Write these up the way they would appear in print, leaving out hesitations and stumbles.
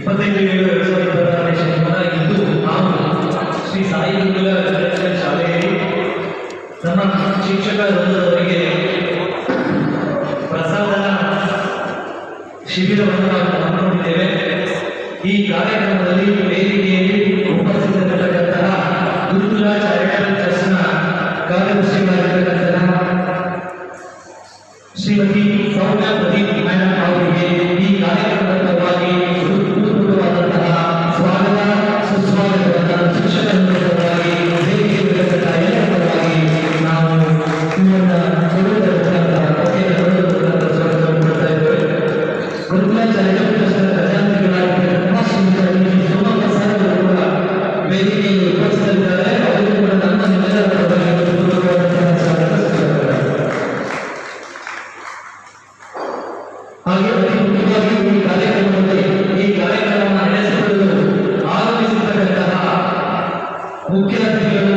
25/7/2026 ಶನಿವಾರ ಇಂದು ನಾವು ಶ್ರೀ ಸಾಯಿ ಗುರುಕುಲ ಶಾಲೆಯಲ್ಲಿ ನಮ್ಮ ಶಿಕ್ಷಕ ವೃಂದದವರಿಗೆ ಪ್ರಸಾದನ ಶಿಬಿರವನ್ನು ನಾವು ಹಮ್ಮಿಕೊಂಡಿದ್ದೇವೆ. ಈ ಕಾರ್ಯಕ್ರಮದಲ್ಲಿ ವೇದಿಕೆಯಲ್ಲಿ ಉಪಸ್ಥಿತರಿರತಕ್ಕಂತಹ ಗುರುಕುಲ ಚಾರಿಟಬಲ್ ಟ್ರಸ್ಟ್ನ ಕಾರ್ಯದರ್ಶಿಗಳಾಗಿರತಕ್ಕಂತಹ ಶ್ರೀಮತಿ ಸೌಮ್ಯ ಪ್ರದೀಪ್ ಮೇಡಮ್ ಅವರಿಗೆ ಈ ಕಾರ್ಯಕ್ರಮದ ಪರವಾಗಿ ಹೃತ್ಪೂರ್ವಕವಾದಂತಹ ಸ್ವಾಗತ ಸುಸ್ವಾಗತವನ್ನು ಶಿಕ್ಷಕರ ಪರವಾಗಿ ವೇದಿಕೆಯಲ್ಲಿರತಕ್ಕಂತಹ ಎಲ್ಲರ ಪರವಾಗಿ ನಾವು ನಿಮ್ಮನ್ನ ಸ್ವಾಗತವನ್ನು ಕೊಡ್ತಾ ಇದ್ದೇವೆ. ಗುರುಕುಲ ಚಾರಿಟಬಲ್ ಟ್ರಸ್ಟ್ನ ಪ್ರಜಾಂತಿಗಳಾಗಿರ್ತಕ್ಕಂತಹ ಶ್ರೀಮತಿ ಸೋಮ ಪ್ರಸಾದ್ ಅವರು ಕೂಡ ವೇದಿಕೆಯಲ್ಲಿ ಉಪಸ್ಥಿತರಿದ್ದಾರೆ. ಅವರಿಗೂ ಕೂಡ ನಮ್ಮ ನಿಮ್ಮೆಲ್ಲರ ಪರವಾಗಿ ಹೃತ್ಪೂರ್ವಕವಾದಂತಹ ಸ್ವಾಗತ ಸುಸ್ವಾಗತ. ಹಾಗೆ ಅತಿ ಮುಖ್ಯವಾಗಿ ಈ ಕಾರ್ಯಕ್ರಮವನ್ನು ನಡೆಸಿಕೊಳ್ಳಲು ಆಗಮಿಸಿರ್ತಕ್ಕಂತಹ ಮುಖ್ಯ ಅತಿಥಿಗಳು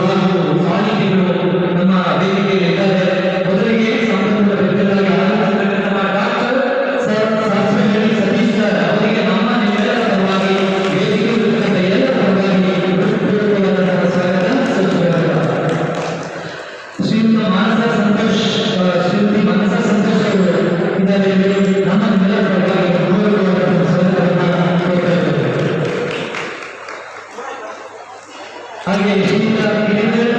ಹಾಗೂ ಸಾಹಿತಿಗಳು ನಮ್ಮ ವೇದಿಕೆಯಲ್ಲಿದ್ದಾರೆ. ಮೊದಲಿಗೆ ಸಂಬಂಧದ ವ್ಯಕ್ತಿಗಳಾಗಿ ಆಗಮಿಸಿರ್ತಕ್ಕಂತಹ ಡಾಕ್ಟರ್ ಸಾಸ್ವೆಹಳ್ಳಿ ಸತೀಶ್ ಸರ್ ಅವರಿಗೆ ನಮ್ಮ ನಿಮ್ಮೆಲ್ಲರ ಪರವಾಗಿ ವೇದಿಕೆಯಲ್ಲಿರ್ತಕ್ಕಂಥ ಎಲ್ಲರ ಪರವಾಗಿ ಹೃತ್ಪೂರ್ವಕವಾದಂತಹ ಸ್ವಾಗತ ಸುಸ್ವಾಗತ. ಶ್ರೀಮತಿ ಮಾನಸ ಸಂತೋಷ್ ಅವರು ಇದ್ದಾರೆ. ನಮ್ಮ ನಿಮ್ಮೆಲ್ಲರ ಪರವಾಗಿ ಗೌರವವಾದಂತಹ ಸ್ವಾಗತವನ್ನು ಕೊಡ್ತಾ ಇದ್ದೇವೆ. ಹಾಗೆ ಶ್ರೀಮತಿ ಗಿರಿಧರ್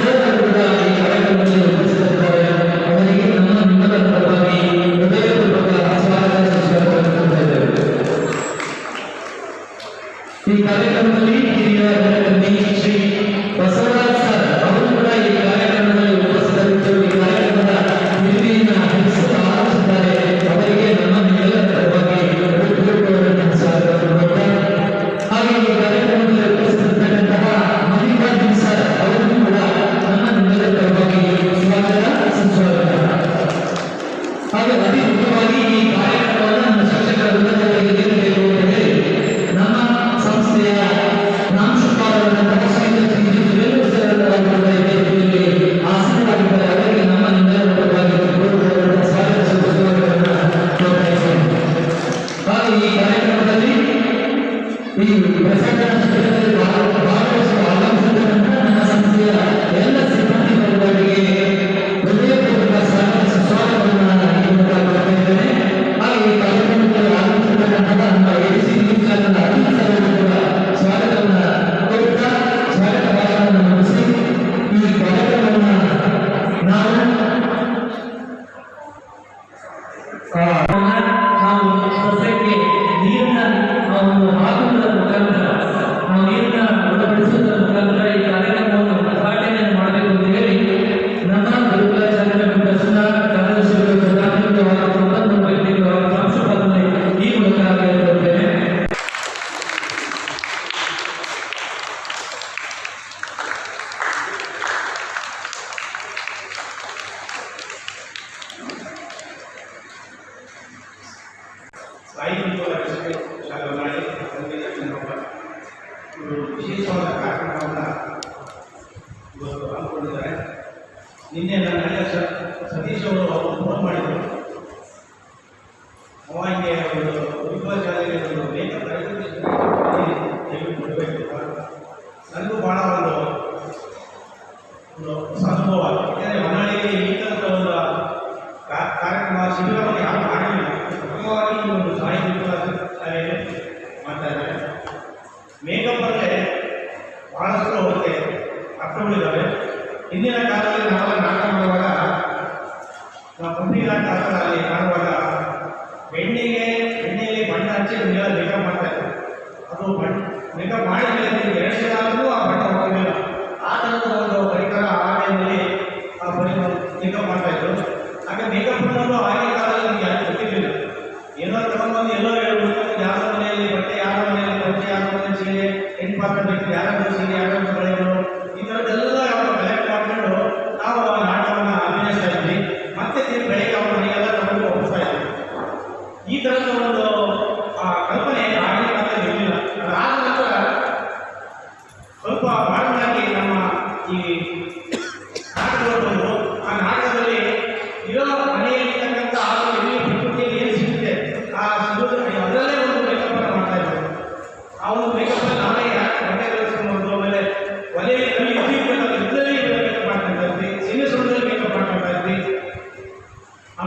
ಸರ್ ಅವರು ಕೂಡ ಈ ಕಾರ್ಯಕ್ರಮದಲ್ಲಿ ಉಪಸ್ಥಿತರಿದ್ದಾರೆ. ಅವರಿಗೆ ನಮ್ಮ ನಿಮ್ಮೆಲ್ಲರ ಪರವಾಗಿ ಹೃದಯಪೂರ್ವಕ ಸ್ವಾಗತ ಸುಸ್ವಾಗತವನ್ನು ಕೊಡ್ತಾ ಇದ್ದೇವೆ. ಈ ಕಾರ್ಯಕ್ರಮದಲ್ಲಿ ಹಿರಿಯ ರಂಗಕರ್ಮಿ ಶ್ರೀ ಬಸವರಾಜ್ ಸರ್ ಅವರು ಕೂಡ ಈ ಕಾರ್ಯಕ್ರಮದಲ್ಲಿ ಉಪಸ್ಥಿತರಿದ್ದು ಈ ಕಾರ್ಯಕ್ರಮದ ನಿರ್ಣಯವನ್ನು ನಡೆಸಲು ಆರಂಭಿಸಿದ್ದಾರೆ. ಅವರಿಗೆ ನಮ್ಮ ನಿಮ್ಮೆಲ್ಲರ ಪರವಾಗಿ ಹೃತ್ಪೂರ್ವಕವಾದಂತಹ ಸ್ವಾಗತವನ್ನು ಕೊಡ್ತಾ, ಹಾಗೆ ಈ ಕಾರ್ಯಕ್ರಮದಲ್ಲಿ ಉಪಸ್ಥಿತರಿರ್ತಕ್ಕಂತಹ ಮಲ್ಲಿಕಾರ್ಜುನ್ ಸರ್ ಅವರಿಗೂ ಕೂಡ ನಮ್ಮ ನಿಮ್ಮೆಲ್ಲರ ಪರವಾಗಿ ಸ್ವಾಗತ ಸುಸ್ವಾಗತ. ಹಾಗೆ ಅತಿ ಮುಖ್ಯವಾಗಿ ಈ ಕಾರ್ಯಕ್ರಮವನ್ನು ನಮ್ಮ ಶಿಕ್ಷಕರ ವೃಂದದವರಿಗೆ ನೀಡಬೇಕು ಅಂತ ಹೇಳಿ ನಮ್ಮ ಸಂಸ್ಥೆಯ ಪ್ರಾಂಶುಪಾಲರಾದಂತಹ ಶ್ರೀಮತಿ ಸುರೇಂದ್ರ ಸರ್ ಅವರು ವೇದಿಕೆಯಲ್ಲಿ ಆಸೀನರಾಗಿದ್ದಾರೆ. ಅವರಿಗೆ ನಮ್ಮ ನಿಮ್ಮೆಲ್ಲರ ಪರವಾಗಿ ಹೃತ್ಪೂರ್ವಕವಾದಂತಹ ಸ್ವಾಗತ ಸುಸ್ವಾಗತವನ್ನು ಕೊಡ್ತಾ ಇದ್ದೇವೆ. ಹಾಗೆ ಈ ಕಾರ್ಯಕ್ರಮದಲ್ಲಿ ಈ ಪ್ರಸಂಗದ ಶಿಬಿರದಲ್ಲಿ ಭಾಗವಹಿಸುವ ಆಗಮಿಸಿರ್ತಕ್ಕಂತಹ ನಮ್ಮ ಸಂಸ್ಥೆಯ ಎಲ್ಲ ಸಿಬ್ಬಂದಿ ವರ್ಗಗಳಿಗೆ ಹೃದಯಪೂರ್ವಕ ಸ್ವಾಗತ ಸುಸ್ವಾಗತವನ್ನು ಈ ಮೂಲಕ ಕೊಡ್ತಾ ಇದ್ದೇನೆ. ಹಾಗೆ ಈ ಕಾರ್ಯಕ್ರಮದಲ್ಲಿ ಆಗಮಿಸಿರ್ತಕ್ಕಂತಹ ನಮ್ಮ ಎಡಿಸಿ ನ್ಯೂಸ್ ಚಾನೆಲ್ನ ಅನಿಲ್ ಸರ್ ಅವರು ಕೂಡ ಸ್ವಾಗತವನ್ನು ಕೊಡುತ್ತಾ ಸ್ವಾಗತ ಭಾಷಣವನ್ನು ಮುಗಿಸಿ ಈ ಕಾರ್ಯಕ್ರಮವನ್ನು ನಾವು ಸಸ್ಯಕ್ಕೆ ನೀರನ್ನ ನಾವು ಹಾಕುವುದರ ಮುಖಾಂತರ ನಾವು ನೀರನ್ನ ಗುಣಪಡಿಸುವುದರ ಮುಖಾಂತರ ಈ ಕಾರ್ಯಕ್ರಮವನ್ನು ಉದ್ಘಾಟನೆಯನ್ನು ಮಾಡಬೇಕು ಅಂತ ಹೇಳಿ ನಮ್ಮ ಗುರುಕುಲ ಚಾರಿಟಬಲ್ ಟ್ರಸ್ಟ್ನ ಕಾರ್ಯದರ್ಶಿಗಳು ನಮ್ಮ ವೈದ್ಯರು ಪ್ರಾಂಶುಪಾಲನೆ ಈ ಮೂಲಕ ಹೇಳಿಕೊಡುತ್ತೇನೆ. ಸಾಯಿ ಗುರುಕುಲ ಶಾಲೆ ಮಾಡಿ ವಿಶೇಷವಾದ ಕಾರ್ಯಕ್ರಮವನ್ನು ಇವತ್ತು ಹಮ್ಮಿಕೊಂಡಿದ್ದಾರೆ. ನಿನ್ನೆ ನನ್ನ ಗೆಳೆಯ ಸತೀಶ್ ಅವರು ಫೋನ್ ಮಾಡಿದರು. ಅವಾಗೆ ಒಂದು ಗುರುಕುಲ ಶಾಲೆಗೆ ಒಂದು ಮೇಕಪ್ ದಯವಿಟ್ಟು ಕೊಡಬೇಕು. ನನಗೂ ಭಾಳ ಒಂದು ಹೊಸ ಅನುಭವ. ಯಾಕೆಂದರೆ ಹೊನ್ನಾಳಿಗೆ ಈ ಥರದ ಒಂದು ಕಾರ್ಯಕ್ರಮ ಶಿಬಿರವನ್ನು ಯಾರು ಮಾಡಿಲ್ಲ. ಪ್ರಮುಖವಾಗಿ ಒಂದು ಸಾಯಿ ಗುರುಕುಲ ಶಾಲೆಯಲ್ಲಿ ಮಾಡ್ತಾ ಇದ್ದಾರೆ. ಮೇಕಪ್ ಅಂದರೆ ಬಹಳಷ್ಟು ಅವರಿಗೆ ಅರ್ಥಗಳಿದ್ದಾವೆ. ಹಿಂದಿನ ಕಾಲದಲ್ಲಿ ನಾವೆಲ್ಲ ನಾಟಕ ಮಾಡುವಾಗ ನಾವು ಕಂಪ್ನಿಗಳ ಅಲ್ಲಿ ಕಾಣುವಾಗ ಬೆಣ್ಣೆಯಲ್ಲಿ ಬಣ್ಣ ಹಚ್ಚಿ ನಮಗೆಲ್ಲ ಮೇಕಪ್ ಮಾಡ್ತಾ ಇದ್ದಾರೆ. ಅದು ಮೇಕಪ್ ಮಾಡಿದ ಮೇಲೆ 2 ದಿನ ಆದರೂ ಆ ಬಣ್ಣ ಹೋಗಲಿಲ್ಲ. ಆ ಥರದ ಒಂದು ಪರಿಕರ ಆ ಟೈಮಲ್ಲಿ ಮೇಕಪ್ ಮಾಡ್ತಾ ಇದ್ರು. ಹಾಗೆ ಮೇಕಪ್ ಅನ್ನೋದು ಆಗಿನ ಕಾಲದಲ್ಲಿ ನಮಗೆ ಯಾರು ಗೊತ್ತಿರಲಿಲ್ಲ. ಏನೋ ತಗೊಂಡ್ಬಂದು ಎಲ್ಲೋ ಯಾರ ಮನೆಯಲ್ಲಿ ಬಟ್ಟೆ, ಯಾರ ಮನೆಯಲ್ಲಿ ಬಟ್ಟೆ, ಯಾರ ಮನೆಯಲ್ಲಿ ಸೀರೆ, ಹೆಣ್ಣು ಪಾತ್ರ ಬೇಕು, ಯಾರ ಸೀರೆ, ಯಾರ ಬಳೆಗಳು, ಈ ಥರದ್ದೆಲ್ಲ ಅವರು ಕಲೆಕ್ಟ್ ಮಾಡಿಕೊಂಡು ನಾವು ನಾಟಕವನ್ನು ಅಭಿನಯಿಸ್ತಾ ಇದ್ವಿ. ಮತ್ತೆ ಬೆಳಗ್ಗೆ ಅವ್ರ ಮನೆಗೆಲ್ಲ ತಗೊಂಡು ಒಪ್ಪಿಸ್ತಾ ಇದ್ವಿ. ಈ ಥರದ ಒಂದು ಕಲ್ಪನೆ ಆಗಿನ ಕಾಲದಲ್ಲಿ ಇರಲಿಲ್ಲ. ಅದಾದ ನಂತರ ಸ್ವಲ್ಪ ಮಾಡಲಾಗಿ ನಮ್ಮ ಈ ನಾಟಕಗಳು ಬಂದು ಆ ನಾಟಕದಲ್ಲಿ ಇರೋ ಮನೆಯಲ್ಲಿ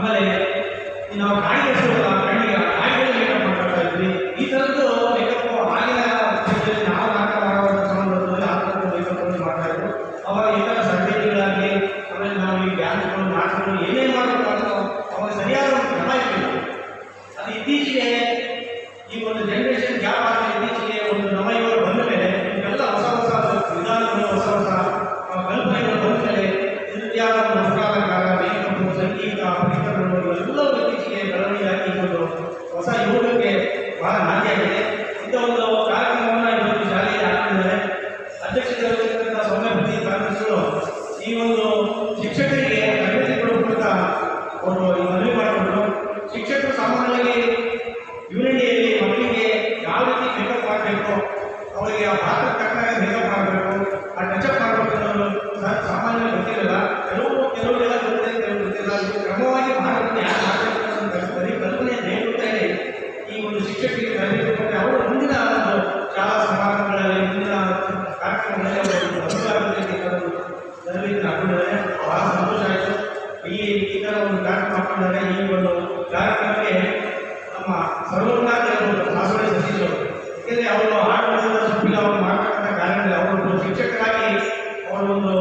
ಆಮೇಲೆ ನಾವು ಗಾಡಿ ಹೆಸರು ಕಣ್ಣಿಗೆ ಗಾಡಿಗಳು ಮೇಕಪ್ ಮಾಡ್ತಾ ಇದ್ವಿ. ಈ ಥರದ್ದು ಮೇಕಪ್ ಆಗಿನ ಸಮಯದಲ್ಲಿ ನಾವು ನಾಟಕ ಮಾಡೋ ಸಂದರ್ಭದಲ್ಲಿ ಆ ಥರದ ಮೇಕಪ್ ಮಾಡ್ತಾ ಇದ್ರು. ಅವಾಗ ಈ ಥರ ಸರ್ಟಿಫಿಕೇಟ್ಗಳಾಗಲಿ ಆಮೇಲೆ ನಾವು ಈ ಡ್ಯಾನ್ಸ್ಗಳು ನಾಟಕಗಳು ಏನೇ ಮಾಡಬೇಕಾದ್ರೂ ಅವಾಗ ಸರಿಯಾದ ಒಂದು ಕ್ರಮ ಇರಲಿಲ್ಲ. ಅದು ಇತ್ತೀಚೆಗೆ ಈ ಒಂದು ಜನರೇಷನ್ ಗ್ಯಾಪ್ ಆದ ಇತ್ತೀಚೆಗೆ ಒಂದು ನವಯುವರು ಬಂದ ಮೇಲೆ ಇವೆಲ್ಲ ಹೊಸ ಹೊಸ ವಿಧಾನಗಳು ಹೊಸ ಹೊಸ ಕಲ್ಪನೆಗಳು ಬಂದ ಮೇಲೆ ನೃತ್ಯ ನಮಸ್ಕಾರಕಾರ ಮೇಕಪ್ ಸಂಗೀತ ಪರಿಕರಗಳು ಇವೆಲ್ಲವೂ ಇತ್ತೀಚೆಗೆ ಬೆಳವಣಿಗೆಯಾಗಿ ಒಂದು ಹೊಸ ಯುಗಕ್ಕೆ ಬಹಳ ನಾಂದಿಯಾಗಿದೆ. ಇಂಥ ಒಂದು ಕಾರ್ಯಕ್ರಮವನ್ನು ಇವತ್ತು ಶಾಲೆಗೆ ಹಾಕಿದ್ದಾರೆ. ಅಧ್ಯಕ್ಷರಾಗಿರ್ತಕ್ಕಂಥ ಸೌಮ್ಯಪತಿ ಕಾರ್ಯದರ್ಶಿಗಳು ಈ ಒಂದು ಶಿಕ್ಷಕರಿಗೆ ತರಬೇತಿ ಕೊಡುವ ಮೂಲಕ ಅವರು ಈ ಮನವಿ ಮಾಡಿಕೊಂಡು ಶಿಕ್ಷಕರು ಸಾಮಾನ್ಯವಾಗಿ ಯುನಿಟಿಯಲ್ಲಿ ಮಕ್ಕಳಿಗೆ ಯಾವ ರೀತಿ ಮೇಕಪ್ ಮಾಡಬೇಕು, ಅವರಿಗೆ ಆ ಪಾತ್ರ ತಕ್ಕಂಗೆ ಮೇಕಪ್ ಮಾಡಬೇಕು, ಆ ಟಚಪ್ ಮಾಡಬೇಕು ಅನ್ನೋದು ಸಾಮಾನ್ಯವಾಗಿ ಗೊತ್ತಿರಲಿಲ್ಲ. ಕೆಲವರಿಗೆಲ್ಲ ಗೊತ್ತಿದೆ, ಕೆಲವರು ಗೊತ್ತಿಲ್ಲ. ಇದು ಕ್ರಮವಾಗಿ ಮಾಡಬೇಕು, ಯಾರು ಮಾಡಬೇಕು ಅಂತ ಬರೀ ಕಲ್ಪನೆ ನೇಡುತ್ತಾರೆ. ಈ ಒಂದು ಶಿಕ್ಷಕರಿಗೆ ತರಬೇತಿ ಕೊಟ್ಟರೆ ಅವರು ಮುಂದಿನ ಒಂದು ಶಾಲಾ ಸಮಾರಂಭಗಳಲ್ಲಿ ಮುಂದಿನ ಕಾರ್ಯಕ್ರಮಗಳಲ್ಲಿ ಅವರು ಅನುಭವದಲ್ಲಿ ತರಬೇತಿ ಹಾಕೊಂಡಿದ್ದಾರೆ. ಬಹಳ ಸಂತೋಷ ಆಯಿತು. ಇಲ್ಲಿ ಈ ಥರ ಒಂದು ಕಾರ್ಯಕ್ರಮ ಹಾಕೊಂಡಿದ್ದಾರೆ. ಈ ಒಂದು ಕಾರ್ಯಕ್ರಮಕ್ಕೆ ನಮ್ಮ ಸರ್ವಜ್ಞಾತ ದಾಸವಾಳಿ ಸತೀಶ್ ಅವರು, ಏಕೆಂದರೆ ಅವರು ಆಡಳಿತದ ಸುಪ್ಪಿಲ್ಲ ಅವರು ಮಾಡ್ತಕ್ಕಂಥ ಕಾರ್ಯದಲ್ಲಿ ಅವರು ಶಿಕ್ಷಕರಾಗಿ ಅವರು ಒಂದು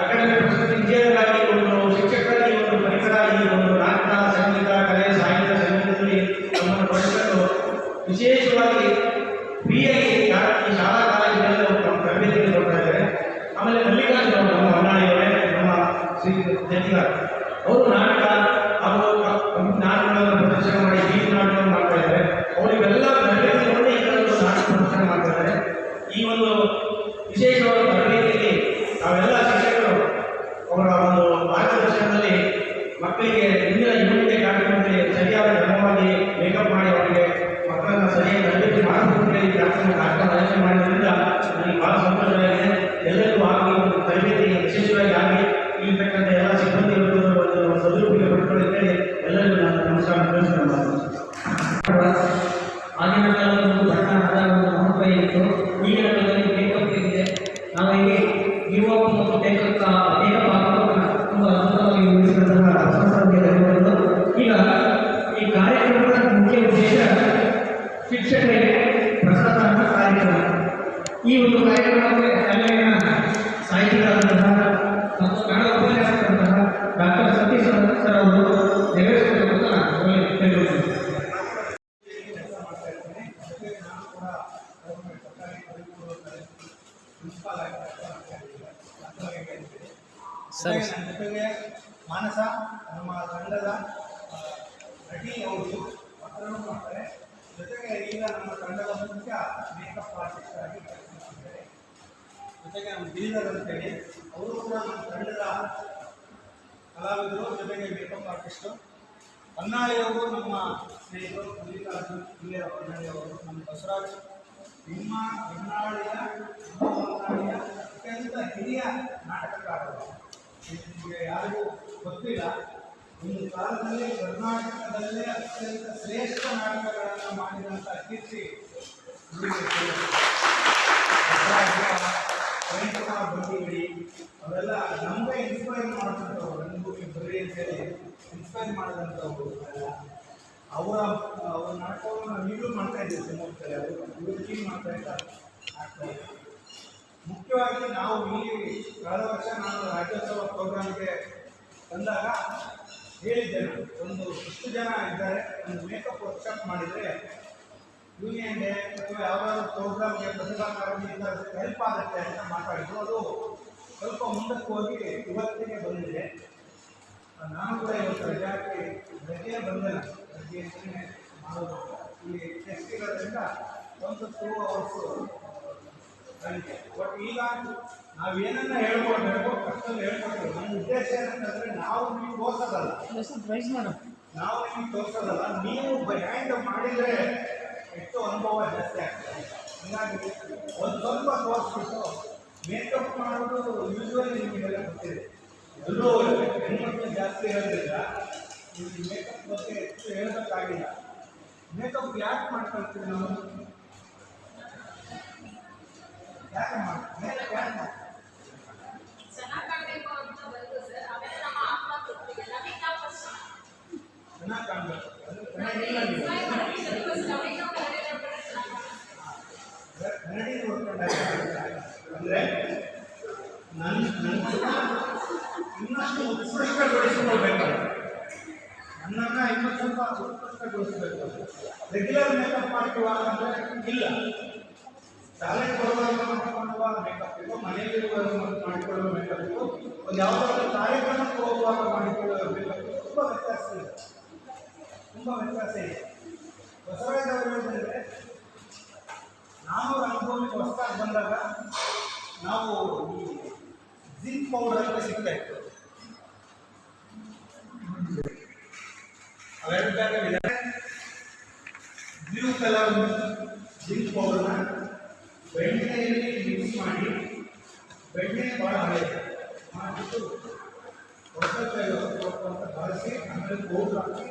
ಅಕಾಡೆಮಿ ಪ್ರಶಸ್ತಿ ವಿಜೇತರಾಗಿ ಒಂದು ಶಿಕ್ಷಕರಾಗಿ ಒಂದು ಪರಿಕರ ಈ ಒಂದು ನಾಟಕ ಸಂಗೀತ ಕಲೆ ಸಾಹಿತ್ಯ ಸಂಗೀತದಲ್ಲಿ ನಮ್ಮನ್ನು ಪಡೆದುಕೊಂಡು ವಿಶೇಷವಾಗಿ ಫ್ರೀಯಾಗಿ ಈ ಶಾಲಾ ಕಾಲೇಜುಗಳಲ್ಲಿ ಅವರು ತಮ್ಮ ತರಬೇತಿಯನ್ನು ಕೊಡ್ತಾ ಇದ್ದಾರೆ. ಆಮೇಲೆ ಮಲ್ಲಿಕಾರ್ಜುನ ಅವರು ನಮ್ಮ ಹೊನ್ನಾಳಿಯವರೇ, ನಮ್ಮ ಶ್ರೀ ಜತಿಗಾರ್ ಅವರು ನಾಟಕ ಹಾಗೂ ನಾಟಕಗಳನ್ನು ಪ್ರದರ್ಶನ ಮಾಡಿ ಬೀದಿ ನಾಟಕವನ್ನು ಮಾಡ್ತಾ ಇದ್ದಾರೆ. ಅವರಿಗೆಲ್ಲ ತರಬೇತಿಗಳನ್ನೇ ಈ ಥರ ಒಂದು ನಾಟಕ ಪ್ರದರ್ಶನ ಮಾಡ್ತಾ ಇದ್ದಾರೆ. ಈ ಒಂದು ವಿಶೇಷವಾದ ತರಬೇತಿಯಲ್ಲಿ ನಾವೆಲ್ಲ ಶಿಕ್ಷಕರು ಅವರ ಒಂದು ಮಾರ್ಗದರ್ಶನದಲ್ಲಿ ಮಕ್ಕಳಿಗೆ ಇಂದಿನ ಯುವಕತೆ ಕಾರ್ಯಕ್ರಮದಲ್ಲಿ ಸರಿಯಾದ ಕ್ರಮವಾಗಿ ಮೇಕಪ್ ಮಾಡಿ ಅವರಿಗೆ ಮಕ್ಕಳನ್ನು ಸರಿಯಾಗಿ ತರಬೇತಿ ಮಾಡಬೇಕು ಈ ಕಾರ್ಯಕ್ರಮ ಆಯೋಜನೆ ಮಾಡೋದ್ರಿಂದ ನನಗೆ ಭಾಳ ಸಂತೋಷವಾಗಿದೆ. ಎಲ್ಲರಿಗೂ ಆಗಿ ಒಂದು ತರಬೇತಿ ವಿಶೇಷವಾಗಿ ಆಗಿ ಇರ್ತಕ್ಕಂಥ ಎಲ್ಲ ಸಿಬ್ಬಂದಿ ಒಂದು ಸದುಪಯೋಗ ಪಡ್ಕೊಳ್ಳಿಕ್ಕೆ ಎಲ್ಲರಿಗೂ ನಾನು ನಮಸ್ಕಾರ ಆಗಿನ ಕಾಲದಲ್ಲಿ ಒಂದು ಬಣ್ಣ ಹದ ಒಂದು ಮಹತ್ವ ಇತ್ತು. ಈಗಿನ ಕಾಲದಲ್ಲಿ ಮೇಕಪ್ ಇದೆ. ನಾವು ಇಲ್ಲಿ ಯುವಕ ಮತ್ತು ಮೇಕಪ್ ಆಗೋದನ್ನು ತುಂಬ ಅದ್ಭುತವಾಗಿ ಉಳಿಸಿದಂತಹ ಸಂಸ್ಥೆಗೆ ಧನ್ಯವಾದಗಳು. ಈಗ ಈ ಕಾರ್ಯಕ್ರಮದ ಮುಖ್ಯ ಉದ್ದೇಶ ಶಿಕ್ಷಕರಿಗೆ ಪ್ರಸಾದ ಕಾರ್ಯಕ್ರಮ. ಈ ಒಂದು ಕಾರ್ಯಕ್ರಮಕ್ಕೆ ಕನ್ನಡಿನ ಸಾಹಿತಿಗಳಾದಂತಹ ಮತ್ತು ಕನ್ನಡ ಉಪನ್ಯಾಸಕರಾದಂತಹ ಡಾಕ್ಟರ್ ಸತೀಶ್ ಸರ್ ಅವರು ನೆರವೇರಿಸಬೇಕು ಅಂತ ನಾನು ಹೇಳಿರುತ್ತೇನೆ. ಸರ್ ನನ್ನ ಜೊತೆಗೆ ಮಾನಸ ನಮ್ಮ ತಂಡದ ನಟಿ ಅವರು ಮಕ್ಕಳನ್ನು ಮಾಡ್ತಾರೆ. ಜೊತೆಗೆ ಈಗ ನಮ್ಮ ತಂಡದ ಮುಖ್ಯ ಮೇಕಪ್ ಆರ್ಟಿಸ್ಟ್ ಆಗಿ ಕೆಲಸ ಮಾಡ್ತಾರೆ. ಜೊತೆಗೆ ನಮ್ಮ ಗಿರಿಧರ್ ಅಂತೇಳಿ ಅವರು ಕೂಡ ನಮ್ಮ ತಂಡದ ಕಲಾವಿದರು, ಜೊತೆಗೆ ಮೇಕಪ್ ಆರ್ಟಿಸ್ಟು. ಹೊನ್ನಾಳಿಯವರು ನಮ್ಮ ಸ್ನೇಹಿತರು, ಮಲ್ಲಿಕಾರ್ಜುನ್ ಇಲ್ಲೇ ಹೊನ್ನಾಳಿಯವರು, ನಮ್ಮ ಬಸವರಾಜ್ ನಿಮ್ಮ ಹೊನ್ನಾಳಿಯ ಅತ್ಯಂತ ಹಿರಿಯ ನಾಟಕಕಾರರು. ನಿಮಗೆ ಯಾರಿಗೂ ಗೊತ್ತಿಲ್ಲ, ಒಂದು ಕಾಲದಲ್ಲಿ ಕರ್ನಾಟಕದಲ್ಲೇ ಅತ್ಯಂತ ಶ್ರೇಷ್ಠ ನಾಟಕಗಳನ್ನು ಮಾಡಿದಂಥ ಕೀರ್ತಿ ಕುಮಾರ್ ಬಂದಿಗಡಿ ಅವೆಲ್ಲ ನಮಗೆ ಇನ್ಸ್ಪೈರ್ ಮಾಡಿದಂಥವ್ರು. ರಂಗಭೂಮಿ ಬರೀ ಅಂತೇಳಿ ಇನ್ಸ್ಪೈರ್ ಮಾಡಿದಂಥವ್ರು ಅವರ ನಾಟಕವನ್ನು ನಾವು ಈಗಲೂ ಮಾಡ್ತಾ ಇದ್ದೀವಿ. ಶಿವಮೊಗ್ಗದಲ್ಲಿ ಅವರು ಟೀಮ್ ಮಾಡ್ತಾ ಇದ್ದಾರೆ. ಮುಖ್ಯವಾಗಿ ನಾವು ಇಲ್ಲಿ ಕಳೆದ ವರ್ಷ ನಾನು ರಾಜ್ಯೋತ್ಸವ ಪ್ರೋಗ್ರಾಮ್ಗೆ ಬಂದಾಗ ಹೇಳಿದ್ದೆ, ಒಂದು ಇಷ್ಟು ಜನ ಇದ್ದಾರೆ, ಒಂದು ಮೇಕಪ್ ವರ್ಕ್ಶಾಪ್ ಮಾಡಿದರೆ ಯೂನಿಯನ್ ಡೇ ಅಥವಾ ಯಾವುದಾದ್ರು ಪ್ರೋಗ್ರಾಮ್ಗೆ ಪ್ರತಿಭಾ ಕಾರಂಜಿಯಿಂದ ಹೆಲ್ಪ್ ಆಗುತ್ತೆ ಅಂತ ಮಾತಾಡಿದ್ರು. ಅದು ಸ್ವಲ್ಪ ಮುಂದಕ್ಕೆ ಹೋಗಿ ಇವತ್ತಿಗೆ ಬಂದಿದೆ. ನಾನು ಕೂಡ ಇವತ್ತು ರಜೆ ಬಂದಿಲ್ಲ, ರಜೆ ಅಂತಲೇ ಮಾಡೋದು. ಇಲ್ಲಿ ಟೆಸ್ಟ್ ಇರೋದ್ರಿಂದ ಒಂದು 2 hours ನನಗೆ. ಬಟ್ ಈಗ ನಾವೇನನ್ನ ಹೇಳ್ಕೊಡ್ಬೇಕು ಅಷ್ಟೊಂದು ಹೇಳ್ಕೊಡ್ಬೇಕು. ನನ್ನ ಉದ್ದೇಶ ಏನಂತಂದರೆ ನಾವು ನಿಮಗೆ ತೋರಿಸೋದಲ್ಲ, ನಾವು ನಿಮಗೆ ತೋರಿಸೋದಲ್ಲ, ನೀವು ಹ್ಯಾಂಡ್ ಮಾಡಿದರೆ ಎಷ್ಟು ಅನುಭವ ಜಾಸ್ತಿ ಆಗ್ತದೆ. ಹೀಗಾಗಿ ಒಂದು ಸ್ವಲ್ಪ ತೋರಿಸ್ಬಿಟ್ಟು ಮೇಕಪ್ ಮಾಡೋದು ಯೂಶ್ವಲಿ ನಿಮಗೆಲ್ಲ ಗೊತ್ತಿದೆ. ಎಲ್ಲರೂ ಹೆಣ್ಮಕ್ಳು ಜಾಸ್ತಿ ಇರೋದ್ರಿಂದ ನಿಮಗೆ ಮೇಕಪ್ ಬಗ್ಗೆ ಹೆಚ್ಚು ಹೇಳಬೇಕಾಗಿಲ್ಲ. ಮೇಕಪ್ ಯಾಕೆ ಮಾಡ್ಕೊಳ್ತೀವಿ ನಾವು? ಯಾಕೆ ಮಾಡ್ತೀವಿ? ಚೆನ್ನಾಗಿ ಕಾಣಬೇಕು. ಅದು ಕನ್ನಡಿ ಅಂದರೆ ನನ್ನ ಇನ್ನಷ್ಟು ಉತ್ಕೃಷ್ಟಗೊಳಿಸಿಕೊಳ್ಬೇಕು. ನನ್ನನ್ನು ಇನ್ನೂ ಸ್ವಲ್ಪ ಉತ್ಕೃಷ್ಟಗೊಳಿಸಬೇಕು. ರೆಗ್ಯುಲರ್ ಮೇಕಪ್ ಮಾಡ್ತೀವ ಅಂದರೆ ಇಲ್ಲ. ಶಾಲೆಗೆ ಬರುವಾಗ ಮಾಡುವ ಮೇಕಪ್ ಇತ್ತು, ಮನೆಯಲ್ಲಿರುವಾಗ ಮಾಡಿಕೊಳ್ಳುವ ಮೇಕಪ್ ಇತ್ತು, ಒಂದು ಯಾವುದಾದ್ರೂ ಕಾರ್ಯಕ್ರಮಕ್ಕೆ ಹೋಗುವಾಗ ಮಾಡಿಕೊಳ್ಳುವ ಮೇಕಪ್ ಇತ್ತು. ತುಂಬ ವ್ಯತ್ಯಾಸ ಇದೆ, ತುಂಬ ವ್ಯತ್ಯಾಸ ಇದೆ. ಬಸವರಾಜ್ ಅವರು ಹೇಳಿದ್ರೆ, ನಾನು ರಂಗೋಲಿಗೆ ಹೊಸದಾಗಿ ಬಂದಾಗ ನಾವು ಈ ಜಿಂಕ್ ಪೌಡರ್ ಅಂತ ಸಿಗ್ತಾ ಇತ್ತು. ಅವೆರಡು ಬ್ಲೂ ಕಲರ್ ಜಿಂಕ್ ಪೌಡರ್ನ ಬೆಣ್ಣೆಯಲ್ಲಿ ಮಿಕ್ಸ್ ಮಾಡಿ, ಬೆಣ್ಣೆ ಭಾಳ ಹಳೆಯದು ಮಾಡಿಬಿಟ್ಟು ಅಂತ ಬಳಸಿ ಆಮೇಲೆ ಪೌಡ್ರ್ ಹಾಕಿ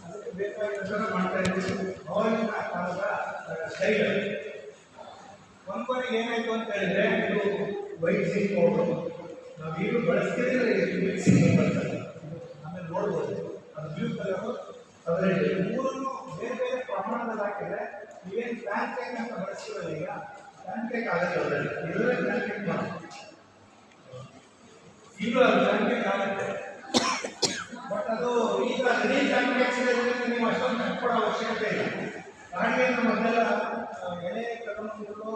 ಅದಕ್ಕೆ ಬೇಕಾಗಿರೋ ಮಾಡ್ತಾ ಇದ್ದೀವಿ. ಅವಾಗಿನ ಕಾಲದ ಸ್ಟೈಲ್. ಒಂದು ಕೊನೆಗೆ ಏನಾಯಿತು ಅಂತ ಹೇಳಿದ್ರೆ, ಇದು ವೈಟ್ ಜಿಂಕ್ ಪೌಡ್ರು ನಾವು ಈಗ ಬಳಸ್ತಿದ್ರೆ ಮಿಕ್ಸಿಂಗ್ ಬಳಸ್ತಾರೆ. ಆಮೇಲೆ ನೋಡ್ಬೋದು ಅದು ಬ್ಲೂ ಕಲರು, ಅದರಲ್ಲಿ ಮೂರನ್ನು ಬೇರೆ ಬೇರೆ ಪ್ರಮಾಣದಲ್ಲಿ ಹಾಕಿದ್ರೆ ನೀವೇನು ಪ್ಯಾನ್ ಕೇಕ್ ಅಂತ ಬಳಸ್ತಿರೋದು, ಈಗ ಪ್ಯಾನ್ ಕೇಕ್ ಆಗುತ್ತೆ. ಅದರಲ್ಲಿ ಇದರಲ್ಲಿ ಪ್ಯಾನ್ ಕೇಕ್ ಮಾಡಿ ಈಗಲೂ ಅದು ಪ್ಯಾನ್ ಕೇಕ್ ಆಗುತ್ತೆ. ಬಟ್ ಅದು ಈಗ ಅದೇ ಪ್ಯಾನ್ ಕೇಕ್ಸ್ ನೀವು ಅಷ್ಟೊಂದು ಕಟ್ಕೊಡೋ ಅವಶ್ಯಕತೆ ಇಲ್ಲ. ಗಾಡಿಯನ್ನು ಮೊದಲೆಲ್ಲ ಎಳೆ ತಗೊಂಡು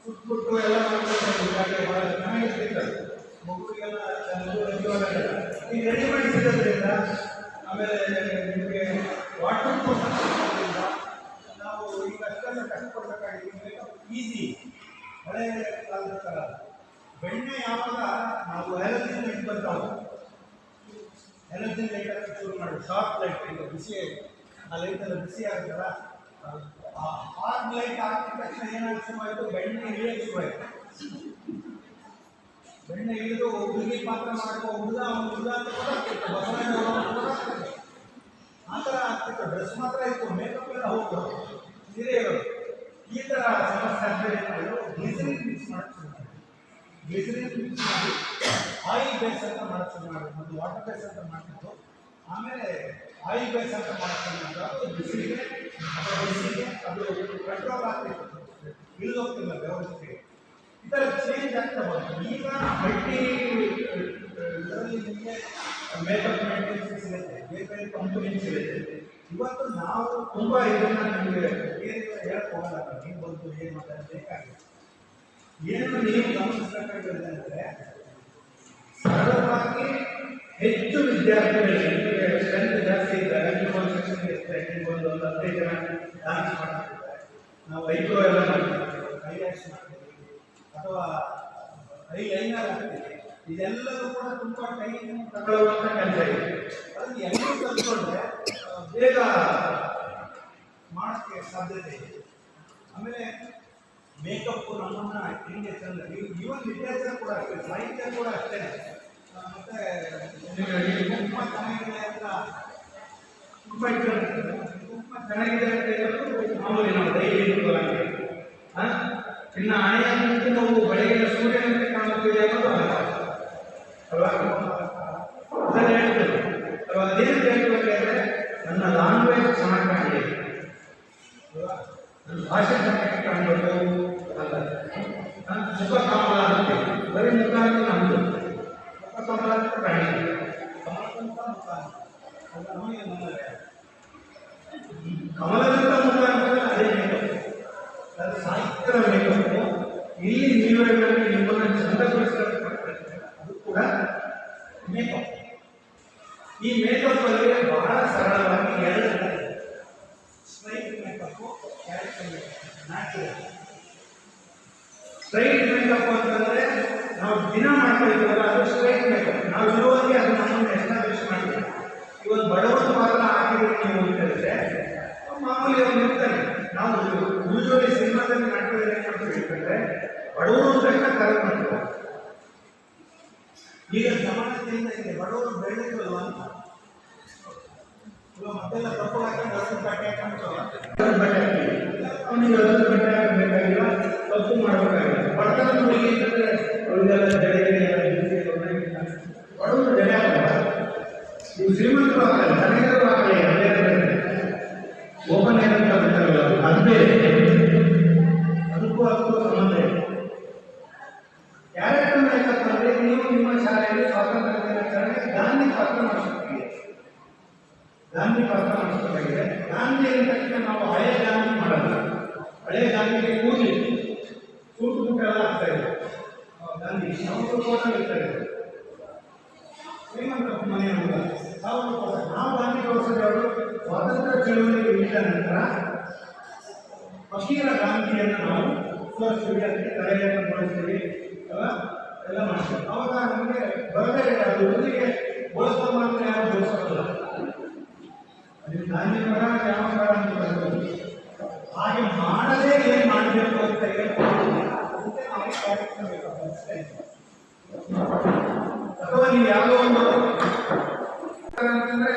ಸುಟ್ಬಿಟ್ಟು ಎಲ್ಲ ಮಾಡ್ಕೊಂಡು ಭಾಳ ಚೆನ್ನಾಗಿರ್ತಿತ್ತು. ಮಗುವಿಗೆಲ್ಲ ಈಗ ರೆಡಿಮೇಡ್ ಸಿಗೋದ್ರಿಂದ, ಆಮೇಲೆ ನಿಮಗೆ ವಾಟರ್ ಪ್ರೂಫ್ ಸಿಗೋದ್ರಿಂದ ನಾವು ಈಗ ಅಷ್ಟೆಲ್ಲ ಕಷ್ಟಪಡಬೇಕಾಗಿದೆ. ಈಸಿ ಹಳೆ ಕಾಲದ ಥರ ಬೆಣ್ಣೆ ಯಾವಾಗ ನಾವು ಎಲರ್ಜಿನ್ ಲೈಟ್ ಬರ್ತಾವೆ, ಎಲರ್ಜಿನ್ ಲೈಟ್ ಅಂತ ಶುರು ಮಾಡಿ ಶಾರ್ಪ್ ಲೈಟ್, ಈಗ ಬಿಸಿ ಆ ಲೈಟೆಲ್ಲ ಬಿಸಿ ಆಗುತ್ತಲ್ಲ, ಆ ಹಾರ್ಡ್ ಲೈಟ್ ಹಾಕಿದ ತಕ್ಷಣ ಏನಾಗಿ ಶುರುವಾಯಿತು, ಬೆಣ್ಣೆ ಇಳಿಯೋಕ್ಕೆ ಶುರುವಾಯಿತು. ಬೆಣ್ಣೆ ಇಳಿದು ಹುಡುಗಿ ಪಾತ್ರ ಮಾಡುವ ಹುಡುಗ ಅಂತ ಕೂಡ ಆಗ್ತಿತ್ತು. ಬಸವಣ್ಣ ಆ ಥರ ಆಗ್ತಿತ್ತು. ಡ್ರೆಸ್ ಮಾತ್ರ ಇತ್ತು, ಮೇಕಪ್ ಎಲ್ಲ ಹೋಗ್ತು, ಸೀರೆ ಇರೋದು. ಈ ಥರ ಸಮಸ್ಯೆ ಆಗಬೇಕು. ಗ್ಲಿಸರಿನ್ ಮಿಕ್ಸ್ ಮಾಡೋಕ್ಕೆ ಶುರು ಮಾಡಿ, ಗ್ಲಿಸರಿನ್ ಮಿಕ್ಸ್ ಮಾಡಿ ಆಯಿಲ್ ಬೇಸ್ ಅಂತ ಮಾಡೋಕ್ಕೆ ಶುರು ಮಾಡಿ, ಮತ್ತು ವಾಟರ್ ಬೇಸ್ ಅಂತ ಮಾಡ್ತಿತ್ತು. ಆಮೇಲೆ ಆಯಿಲ್ ಬೇಸ್ ಅಂತ ಮಾಡ್ಕೊಂಡು ಅದು ಬಿಸಿಲಿಗೆ ಅದು ಪೆಟ್ರೋಲ್ ಆಗ್ತಿತ್ತು, ಇಳಿದೋಗ್ತಿಲ್ಲ ವ್ಯವಸ್ಥೆಗೆ. ಈ ಥರ ಚೇಂಜ್ ಆಗ್ತಾ ಬಂತು. ಈಗ ಮಲ್ಟಿ ಇದರಲ್ಲಿ ನಿಮಗೆ ಮೇಕಪ್ ಮೆಟೀರಿಯಲ್ಸ್ ಸಿಗುತ್ತೆ, ಬೇರೆ ಬೇರೆ ಕಂಪನಿ ಸಿಗುತ್ತೆ. ಇವತ್ತು ನಾವು ತುಂಬ ಇದನ್ನು ನಿಮಗೆ ಏನು ಹೇಳಕ್ಕೆ ಹೋಗಲ್ಲ, ನೀವು ಬಂದು ಏನು ಮಾತಾಡೋದು ಬೇಕಾಗಿದೆ. ಏನು ನೀವು ಗಮನಿಸಬೇಕಾಗಿದೆ ಅಂದರೆ, ಸರಳವಾಗಿ ಹೆಚ್ಚು ವಿದ್ಯಾರ್ಥಿಗಳಿಗೆ ಸ್ಟ್ರೆಂತ್ ಜಾಸ್ತಿ ಇದ್ದಾಗ ಇನ್ನೊಂದು ಸೆಕ್ಷನ್ ಇರ್ತಾರೆ, ಇನ್ನೊಂದು 15 ಜನ ಡಾನ್ಸ್ ಮಾಡ್ತಿರ್ತಾರೆ, ನಾವು ಐಬ್ರೋ ಎಲ್ಲ ಮಾಡ್ತೀವಿ, ಹೈಲೈಟ್ಸ್ ಮಾಡ್ತೀವಿ, ಅಥವಾ ಐಲೈನರ್ ಹಾಕ್ತೀವಿ. ಇದೆಲ್ಲವೂ ಕೂಡ ತುಂಬ ಟೈಮ್ ತಗೊಳ್ಳುವಂಥ ಕೆಲಸ ಇದೆ. ಅದು ಎಲ್ಲರೂ ಕಲ್ತ್ಕೊಂಡ್ರೆ ಬೇಗ ಮಾಡೋಕ್ಕೆ ಸಾಧ್ಯತೆ ಇದೆ. ಆಮೇಲೆ ಮೇಕಪ್ಪು ನಮ್ಮನ್ನು ಹಿಂಗೆ ತಂದ ಇವನ್ ಲಿಟ್ರೇಚರ್ ಕೂಡ ಅಷ್ಟೇ, ಸಾಹಿತ್ಯ ಕೂಡ ಅಷ್ಟೇ. ಮತ್ತು ತುಂಬ ಚೆನ್ನಾಗಿದೆ ಅಂತ ತುಂಬ ಚೆನ್ನಾಗಿದೆ ಅಂತ ಹೇಳೋದು ಮಾಮೂಲಿ ನಾವು ಡೈಲಿ ಇಟ್ಕೊಳ್ಳಂಗೆ. ಇನ್ನು ಹಣೆಯಂತೂ ನಾವು ಬೆಳಗಿನ ಸೂರ್ಯನಂತೆ ಕಾಣುತ್ತಿದೆ ಅನ್ನೋದು ಅಲ್ವಾ, ಅದನ್ನು ಹೇಳ್ತೇವೆ ಅಲ್ವಾ. ಅದೇನು ಹೇಳ್ಬೇಕಾದ್ರೆ ನನ್ನ ಲ್ಯಾಂಗ್ವೇಜ್ ಚೆನ್ನಾಗಿ ಕಾಣಲಿ ಅಲ್ವಾ, ನನ್ನ ಭಾಷೆ ಚೆನ್ನಾಗಿ ಕಾಣಬೇಕು ಅಲ್ಲ. ಮುಖ ಕಮಲ ಅಂತೀವಿ, ಬರೀ ಮುಖ ಅಂತ ನಮ್ಮದು, ಮುಖ ಕಮಲ ಅಂತ ಕಾಣಿದೆ, ಕಮಲದಂತ ಮುಖ ಅಲ್ಲ ನಮಗೆ ನಮ್ಮದೇ. ಕಮಲದಂತ ಮುಖ ಅಂತಂದರೆ ಅದೇ ಮೇಕಪ್, ಅದು ಸಾಹಿತ್ಯದ ಮೇಕಪ್ಪು. ಇಲ್ಲಿ ನೀವುಗಳಲ್ಲಿ ನಿಮ್ಮನ್ನು ಚಂದಗೊಳಿಸಲ್ಪಡ್ತಾರೆ, ಅದು ಕೂಡ ಮೇಕಪ್. ಈ ಮೇಕಪ್ ಅಲ್ಲಿ ಬಹಳ ಸರಳವಾಗಿ ಎರಡು straight makeup, character makeup, natural. Straight makeup ಅಂತಂದರೆ ನಾವು ದಿನ ಮಾಡ್ತಾ ಇದ್ದೀವಲ್ಲ, ಅದು ಸ್ಟ್ರೈಟ್ ಮೇಕಪ್. ನಾವು ಇರುವಾಗೆ ಅದು ನಮ್ಮನ್ನು ಎಸ್ಟಾಬ್ಲಿಷ್ ಮಾಡ್ತೀವಿ. ಇವತ್ತು ಬಡವರು ಮಾತ್ರ ಹಾಕಿದ್ರೆ ನೀವು ಹೇಳಿದ್ರೆ ಮಾಮೂಲಿ ಅವ್ರು ಇರ್ತಾರೆ. ನಾವು ಯೂಶ್ವಲಿ ಸಿನಿಮಾದಲ್ಲಿ ನಾಟಕದಲ್ಲಿ ಏನು ಮಾಡ್ತೀವಿ ಅಂತಂದರೆ, ಬಡವರು ತಕ್ಷಣ ಕರೆಕ್ಟ್ ಮಾಡ್ತಾರೆ. ಈಗ ಸಮಾಜದಿಂದ ಇದೆ, ಬಡವರು ಬೆಳೆದಿಲ್ವ ಅಂತ ಇವಾಗ ಮತ್ತೆಲ್ಲ ತಪ್ಪು ಹಾಕೊಂಡು ಅಷ್ಟು ಬಟ್ಟೆ ಹಾಕೊಂಡು ಅವನಿಗೆ ಅಷ್ಟು ಬಟ್ಟೆ ಹಾಕಬೇಕಾಗಿಲ್ಲ, ತಪ್ಪು ಮಾಡಬೇಕಾಗಿಲ್ಲ. ಬಡತನ ಹುಡುಗಿ ಅಂತಂದರೆ ಅವರಿಗೆಲ್ಲ ಬಡವರು ಜನ ಆಗಲ್ಲ. ನೀವು ಶ್ರೀಮಂತರು ಆಗಲ್ಲ, ಜನರು ಆಗಲ್ಲ, ಮಾಡಿಸಬೇಕಾಗಿದೆ. ಗಾಂಧಿ ಅಂದ ತಕ್ಷಣ ನಾವು ಹಳೆ ಗಾಂಧಿ ಮಾಡಲ್ಲ. ಹಳೆ ಗಾಂಧಿಗೆ ಕೂದಲಿ ಸೂಟು ಮುಟ್ಟೆಲ್ಲ ಆಗ್ತಾ ಇದೆ. ಗಾಂಧಿ ಅವರು ಕೋಟ ಇರ್ತಾರೆ, ಶ್ರೀಮಂತ ಮನೆಯ ಹುಡುಗ. ನಾವು ಗಾಂಧಿ ತೋರಿಸಿದವರು ಸ್ವಾತಂತ್ರ್ಯ ಚಳುವಳಿಗೆ ಇಟ್ಟ ನಂತರ ಫಕೀರ ಗಾಂಧಿಯನ್ನು ನಾವು ತೋರಿಸ್ತೀವಿ, ಅದಕ್ಕೆ ತಲೆಯನ್ನು ಬಳಸ್ತೀವಿ, ಎಲ್ಲ ಮಾಡ್ತೀವಿ. ಅವಾಗ ನಮಗೆ ಬರದೇ ಅದು ಹುಡುಗಿಗೆ ಬಳಸೋ ಮಾತ್ರ ಯಾರು ಬಳಸೋಲ್ಲ. ಅದು ಗಾಂಧಿ ಮರ ಯಾವ ಮರ ಅಂತ ಬರ್ಬೋದು. ಹಾಗೆ ಮಾಡದೇ ಏನು ಮಾಡಬೇಕು ಅಂತ ಹೇಳ್ತೀವಿ. ಅಥವಾ ನೀವು ಯಾವುದೋ ಒಂದು ಅಂತಂದ್ರೆ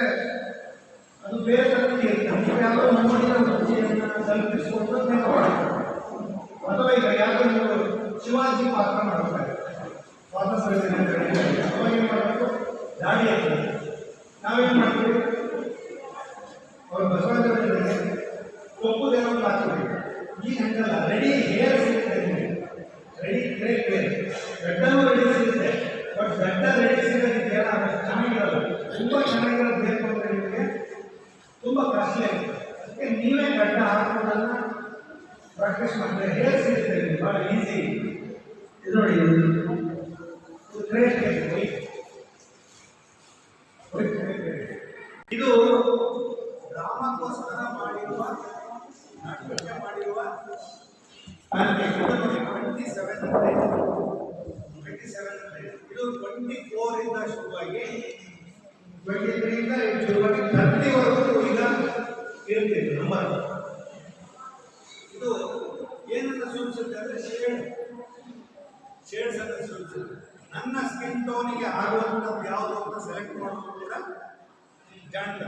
ಅದು ಬೇರೆ ತರಕ್ಕೆ ನೀವು ಯಾವುದೋ ನೋಡಿದ ರುಚಿಯನ್ನು ತಲುಪಿಸಿಕೊಂಡು ಅಥವಾ ಈಗ ಯಾವುದೋ ನೀವು ಶಿವಾಜಿ ಪಾತ್ರ ಮಾಡಬೇಕಾಗುತ್ತೆ. ಸ್ವಾತಂತ್ರ್ಯ ದಿನಾಚರಣೆ ಅವಾಗ ಏನು ಮಾಡಬೇಕು? ದಾಡಿ ಆಗ್ತದೆ. ನಾವೇನು ಮಾಡ್ತೀವಿ? ಅವರು ಬಸವರಾಜ ಕಪ್ಪು ದೇವರು ಹಾಕ್ತೀವಿ. ಈ ಹಂಗಲ್ಲ, ರೆಡಿ ಹೇರ್ ಸಿಗುತ್ತೆ, ರೆಡಿ ಗ್ರೇಟ್ ಬೇರೆ ಗಡ್ಡನೂ ರೆಡಿ ಸಿಗುತ್ತೆ. ಬಟ್ ಗಡ್ಡ ರೆಡಿ ಸಿಗೋದಿದೆಯಲ್ಲ ಅದು ಚೆನ್ನಾಗಿರಲ್ಲ. ತುಂಬ ಚೆನ್ನಾಗಿರೋದು ಬೇಕು ಅಂದರೆ ನಿಮಗೆ ತುಂಬ ಕಾಸ್ಟ್ಲಿ ಆಗುತ್ತೆ. ಅದಕ್ಕೆ ನೀವೇ ಗಡ್ಡ ಹಾಕೋದನ್ನ ಪ್ರಾಕ್ಟೀಸ್ ಮಾಡಿದ್ರೆ ಹೇರ್ ಸಿಗುತ್ತೆ ನಿಮಗೆ ಭಾಳ ಈಸಿ. ಇದು ನೋಡಿ, ಗ್ರೇಟ್ ಇದು ರಾಮಕ್ಕೋಸ್ಕರ ಮಾಡಿರುವ ನಾಟಕ ಮಾಡಿರುವ 2700 ಇದು 24 ಇಂದ ಶುರುವಾಗಿ 23 ಇಂದ ಶುರುವಾಗಿ 30 ವರೆಗೂ ಈಗ ಇರುತ್ತೆ ನಂಬರ್. ಇದು ಏನನ್ನ ಸೂಚಿಸುತ್ತೆ ಅಂದರೆ ಶೇಡ್ಸ್ ಅಂತ ಸೂಚಿಸುತ್ತೆ. ನನ್ನ ಸ್ಕಿನ್ ಟೋನಿಗೆ ಆಗುವಂಥದ್ದು ಯಾವುದು ಅಂತ ಸೆಲೆಕ್ಟ್ ಮಾಡೋದು ಕೂಡ ಜಾಣ್ತ.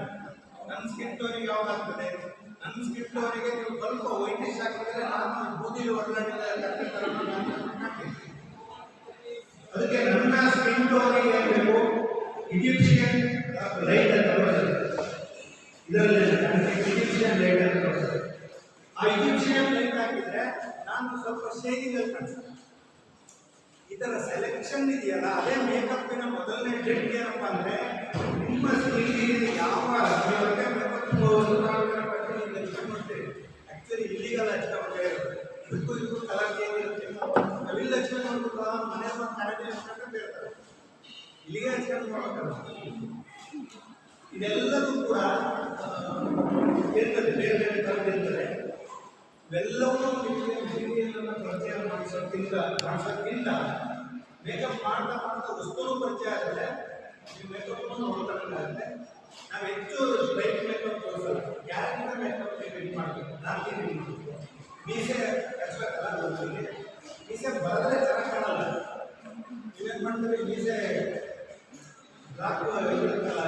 ನನ್ನ ಸ್ಕಿನ್ ಟೋನಿಗೆ ಯಾವ್ದು ಆಗ್ತದೆ? ನನ್ನ ಸ್ಕಿನ್ ಟೋನಿಗೆ ನೀವು ಸ್ವಲ್ಪ ವೈಟಿಶ್ ಹಾಕಿದ್ರೆ ನಾನು ಬೂದಿ ಒಳಗಡೆ ಅದಕ್ಕೆ ನನ್ನ ಸ್ಕಿನ್ ಟೋನಿಗೆ ಬೇಕು ಈಜಿಪ್ಷಿಯನ್ ಲೈಟ್ ಅಂತ ಬರ್ತದೆ. ಇದರಲ್ಲಿ ಈಜಿಪ್ಷಿಯನ್ ಲೈಟ್ ಅಂತ ಬರ್ತದೆ. ಆ ಈಜಿಪ್ಷಿಯನ್ ಲೈಟ್ ಹಾಕಿದ್ರೆ ನಾನು ಸ್ವಲ್ಪ ಶೇಡಿಂಗ್ ಅಲ್ಲಿ ಕಾಣಿಸ್ತೇನೆ. ಈ ಥರ ಸೆಲೆಕ್ಷನ್ ಇದೆಯಲ್ಲ, ಅದೇ ಮೇಕಪ್ಪಿನ ಮೊದಲನೇ ಟ್ರಿಕ್ ಏನಪ್ಪ ಅಂದರೆ ನಿಮ್ಮ ಸ್ಕಿನ್ಗೆ ಯಾವ ಆ್ಯಕ್ಚುಲಿ ಇಲ್ಲಿಗೆಲ್ಲ ಹಚ್ಕೊಂಡ್ರೆ ಇದಕ್ಕೂ ಕಲರ್ ಚೇಂಜ್ ಇರುತ್ತೆ. ನಾವಿಲ್ಲಿ ಹಚ್ಕೊಂಡು ಮನೆ ಕರೆಕ್ಟ್ ಹಚ್ಕೊಂಡು ಹೇಳ್ತಾರೆ, ಇಲ್ಲಿಗೆ ಹಚ್ಕೊಂಡು ನೋಡೋಕ್ಕಲ್ಲ. ಇದೆಲ್ಲದೂ ಕೂಡ ಇರ್ತದೆ, ಬೇರೆ ಬೇರೆ ಥರದ್ದು ಇರ್ತದೆ. ಇವೆಲ್ಲವೂ ಮೆಟೀರಿಯಲನ್ನು ಪರಿಚಯ ಮಾಡಿಸೋಕ್ಕಿಂತ ಮೇಕಪ್ ಮಾಡ್ತಾ ಮಾಡ್ತಾ ವಸ್ತುಗಳು ಪರಿಚಯ ಆಗುತ್ತೆ. ನೀವು ಮೇಕಪ್ ನೋಡ್ಬೇಕಾಗುತ್ತೆ. ನಾವು ಹೆಚ್ಚು ಲೈಟ್ ಮೇಕಪ್ ತೋರಿಸಲ್ಲ, ಕ್ಯಾರೆಕ್ಟರ್ ಮೇಕಪ್ ಇದು ಮಾಡಬೇಕು. ನಾಲ್ಕು ಮಾಡಬೇಕು. ಮೀಸೆ ಹಚ್ಬೇಕಲ್ಲ, ಗೊತ್ತಿದೆ ಮೀಸೆ ಬರದ್ರೆ ಚೆನ್ನಾಗಿ ಕಾಣಲ್ಲ. ನೀವೇನು ಮಾಡ್ತೀವಿ? ಮೀಸೆ ಬ್ಲಾಕ್ ಇರುತ್ತಲ್ಲ,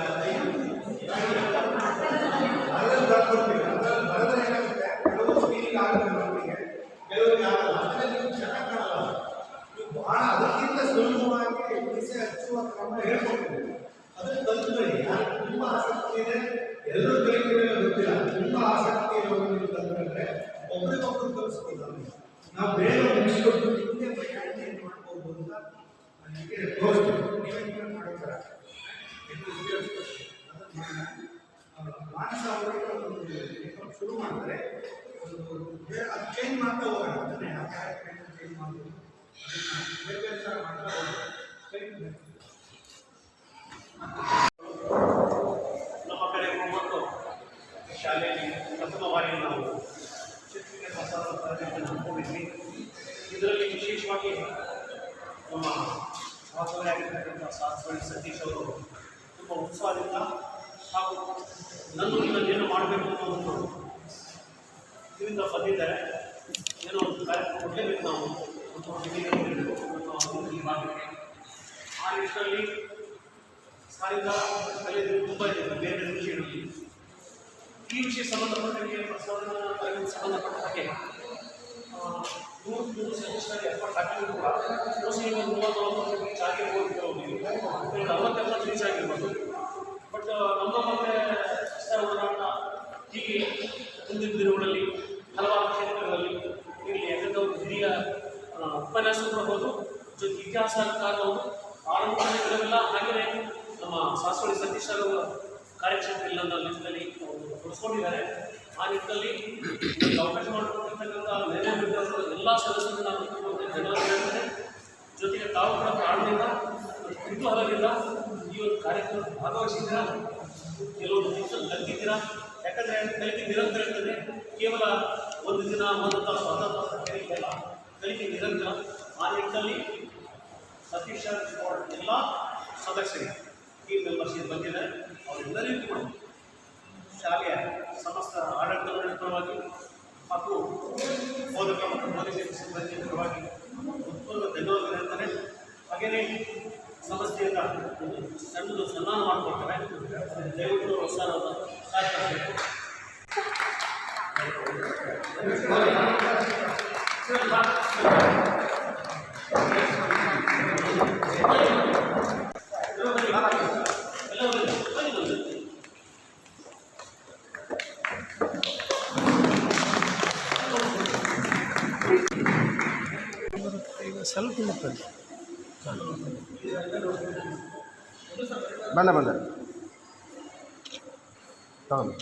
ಅದ್ರಲ್ಲಿ ಬರ್ಕೊಡ್ತೀವಿ. ಅದ್ರಲ್ಲಿ ಬರದ್ರೆ ಏನಾಗುತ್ತೆ? ಕೆಲವು ಸ್ಪೀನಿಂಗ್ ಆಗುತ್ತೆ ನಮಗೆ, ಕೆಲವರಿಗೆ ಆಗಲ್ಲ. ಅಂದರೆ ನೀವು ಚೆನ್ನಾಗಿ ಕಾಣಲ್ಲ. ನೀವು ಭಾಳ ಅದಕ್ಕಿಂತ ಸುಲಭವಾಗಿ ಮೀಸೆ ಹಚ್ಚುವ ಕ್ರಮ ಹೇಳ್ಕೊಡ್ತೀವಿ. ಅದನ್ನು ಕಲ್ತ್ಕೊಳ್ಳಿ. ಯಾರು ತುಂಬ ಆಸಕ್ತಿ ಇದೆ, ಎಲ್ಲರೂ ಕಲಿತೀವಿ ಗೊತ್ತಿಲ್ಲ. ತುಂಬ ಆಸಕ್ತಿ ಇರೋರು ನೀವು ಕಲ್ತ್ಕೊಂಡ್ರೆ ಒಬ್ರಿಗೊಬ್ರು ಕಲಿಸ್ಬೋದು. ನಾವು ಬೇಗ ಮುಗಿಸ್ಕೊಟ್ಟು ಹಿಂದೆ ಏನು ಮಾಡ್ಬೋದು ಅಂತ ನನಗೆ ತೋರಿಸ್ತೀವಿ. ನೀವೇನು ಮಾಡ್ತಾರೆ ಮಾನಸ ಅವರಿಗೆ ಒಂದು ಶುರು ಮಾಡಿದ್ರೆ ಅದು ಚೇಂಜ್ ಮಾಡ್ತಾ ಹೋಗೋಣ. ಅದನ್ನೇ ಆ ಕ್ಯಾರೆಕ್ಟರ್ ಚೇಂಜ್ ಮಾಡ್ಬೋದು, ಬೇರೆ ಬೇರೆ ಥರ ಮಾಡ್ತಾ ಹೋಗೋಣ. ನಮ್ಮ ಕಡೆ ಮತ್ತು ಶಾಲೆಯಲ್ಲಿ ಪ್ರಥಮ ಬಾರಿ ನಾವು ಚಿತ್ರಕಲೆ ಪ್ರಸಾರ ಹಮ್ಮಿಕೊಂಡಿದ್ವಿ. ಇದರಲ್ಲಿ ವಿಶೇಷವಾಗಿ ನಮ್ಮ ಸಹಕಾರಿಯಾಗಿರ್ತಕ್ಕಂಥ ಸಾತ್ವಳ್ಳಿ ಸತೀಶ್ ಅವರು ತುಂಬ ಉತ್ಸಾಹದಿಂದ ಹಾಗೂ ನನ್ನನ್ನು ಮಾಡಬೇಕು ಅನ್ನೋ ಒಂದು ಇದರಿಂದ ಬಂದಿದ್ದಾರೆ. ಏನೋ ಒಂದು ಕಾರ್ಯಕ್ರಮ ಕೊಡಲೇಬೇಕು ನಾವು, ಮಾಡಬೇಕು. ಆ ನಿಟ್ಟಿನಲ್ಲಿ ಸಾರಿಂದ ಕಲಿಯೋದು ತುಂಬ ಇದೆ, ಬೇರೆ ಬೇರೆ ವಿಷಯಗಳಲ್ಲಿ. ಈ ವಿಷಯ ಸಂಬಂಧಪಟ್ಟಂಗೆ ಪ್ರಸಾದ ಸಂಬಂಧಪಟ್ಟ ಹಾಗೆ 100 ಸೆಮಿಸ್ಟರ್ ಎಫರ್ಟ್ ಹಾಕಿದ್ರು ಕೂಡ ಮೋಸ್ಟ್ಲಿ ಒಂದು 30-40 ರೀಚ್ ಆಗಿರ್ಬೋದು, ಕೆಲವು 40 ರೀಚ್ ಆಗಿರ್ಬೋದು. ಬಟ್ ನಮ್ಮ ಮತ್ತೆ ಸರ್ ಓಡಾಟ ಹೀಗೆ ಮುಂದಿನ ದಿನಗಳಲ್ಲಿ ಹಲವಾರು ಕ್ಷೇತ್ರಗಳಲ್ಲಿ ಇಲ್ಲಿ ಯಾಕಂದ್ರೆ ಒಂದು ಹಿರಿಯ ಉಪನ್ಯಾಸಕರು ಬರ್ಬೋದು, ಜೊತೆ ಇತಿಹಾಸಕಾರ ಹೌದು, ಆರಂಭದಲ್ಲೆಲ್ಲ ಹಾಗೆಯೇ ನಮ್ಮ ಸಾಸ್ವಳ್ಳಿ ಸತೀಶ್ ಅವರ ಕಾರ್ಯಕ್ಷೇತ್ರ ಇಲ್ಲ ಅನ್ನೋ ನಿಟ್ಟಿನಲ್ಲಿ ಒಪ್ಪಿಕೊಂಡಿದ್ದಾರೆ. ಆ ನಿಟ್ಟಿನಲ್ಲಿ ಅವಕಾಶ ಮಾಡಿಕೊಟ್ಟಿರ್ತಕ್ಕಂಥ ಎಲ್ಲ ಸದಸ್ಯರು ನಾನು ಧನ್ಯವಾದ ಹೇಳ್ತೇನೆ. ಜೊತೆಗೆ ತಾವು ಕೂಡ ಪ್ರಾಣದಿಂದ ಕುತೂಹಲದಿಂದ ಈ ಒಂದು ಕಾರ್ಯಕ್ರಮದಲ್ಲಿ ಭಾಗವಹಿಸಿದ್ದೀರಾ. ಕೆಲವೊಂದು ದಿವಸ ಕಲಿತಿದ್ದೀರಾ. ಯಾಕಂದರೆ ಕಲಿಕೆ ನಿರಂತರ ಇರ್ತದೆ. ಕೇವಲ ಒಂದು ದಿನ ಒಂದು ತಾಸು ಅರ್ಧ ತಾಸು ಕಲಿಕೆ ಅಲ್ಲ, ಕಲಿಕೆ ನಿರಂತರ. ಆ ನಿಟ್ಟಿನಲ್ಲಿ ಸತೀಶ್ ಎಲ್ಲ ಸದಸ್ಯರಿಗೆ ಟೀಮ್ ಮೆಂಬರ್ಶಿಪ್ ಬಂದಿದ್ದಾರೆ. ಅವರೆಲ್ಲರಿಗೂ ಕೂಡ ಶಾಲೆಯ ಸಮಸ್ತ ಆಡಳಿತ ಪರವಾಗಿ ಹಾಗೂ ಬೋಧಕ ಮತ್ತು ಬೋಧಕ ಸಿಬ್ಬಂದಿ ಪರವಾಗಿ ಉತ್ಪೂರ್ವ ಧನ್ಯವಾದ ಹೇಳ್ತಾರೆ. ಹಾಗೆಯೇ ಸಮಸ್ಯೆಯಿಂದ ಸಣ್ಣದು ಸನ್ಮಾನ ಮಾಡಿಕೊಡ್ತಾರೆ. ದಯವಿಟ್ಟು ಹೊಸರನ್ನು ಸಹಕರಿಸಬೇಕು. ಸ್ವಲ್ಪ ಬಂದ ತಗೊಂಡು